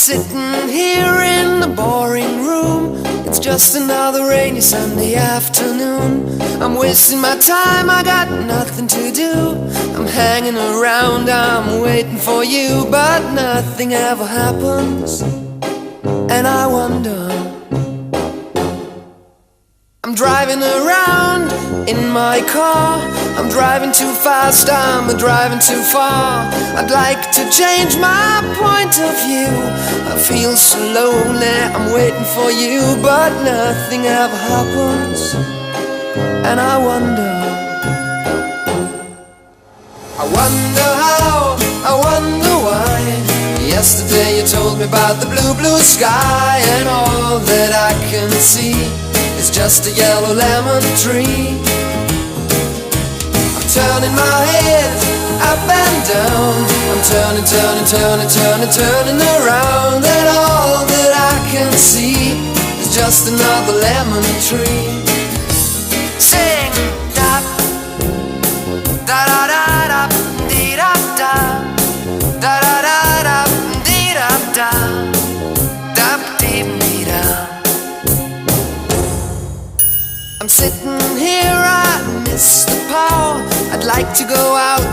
Sitting here in the boring room, it's just another rainy Sunday afternoon. I'm wasting my time, I got nothing to do. I'm hanging around, I'm waiting for you, but nothing ever happens, and I wonder. I'm driving around in my car, I'm driving too fast, I'm driving too far. I'd like to change my point of view. I feel so lonely, I'm waiting for you, but nothing ever happens, and I wonder. I wonder how, I wonder why. Yesterday you told me about the blue, blue sky, and all that I can see is just a yellow lemon tree. I'm turning my head up and down, I'm turning, turning, turning, turning, turning around, and all that I can see is just another lemon tree. Sing da da da da da dee da da da da da da dee da da da dee dee da. I'm sitting here, I miss the power. I'd like to go out,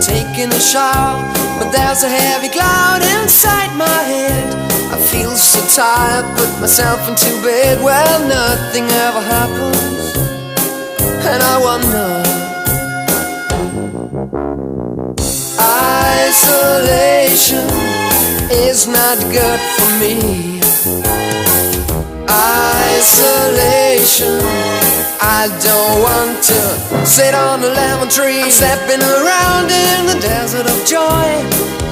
taking a shower, but there's a heavy cloud inside my head. I feel so tired, put myself into bed. Well, nothing ever happens, and I wonder. Isolation is not good for me. Isolation, I don't want to sit on a lemon tree. I'm stepping around in the desert of joy.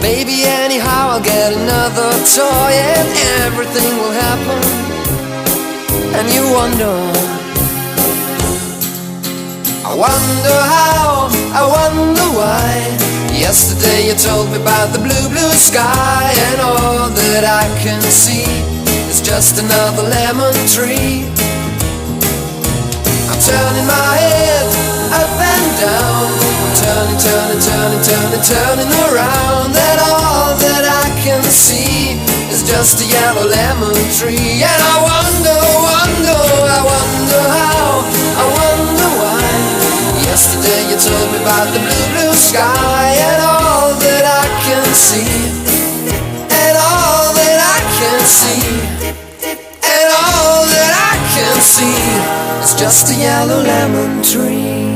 Maybe anyhow I'll get another toy, and everything will happen, and you wonder. I wonder how, I wonder why. Yesterday you told me about the blue, blue sky, and all that I can see is just another lemon tree. I'm turning my head up and down, I'm turning, turning, turning, turning, turning around, and all that I can see is just a yellow lemon tree. And I wonder, wonder, I wonder how, I wonder why. Yesterday you told me about the blue, blue sky, and all that I can see, and all that I can see, and all that I can see is just a yellow lemon tree.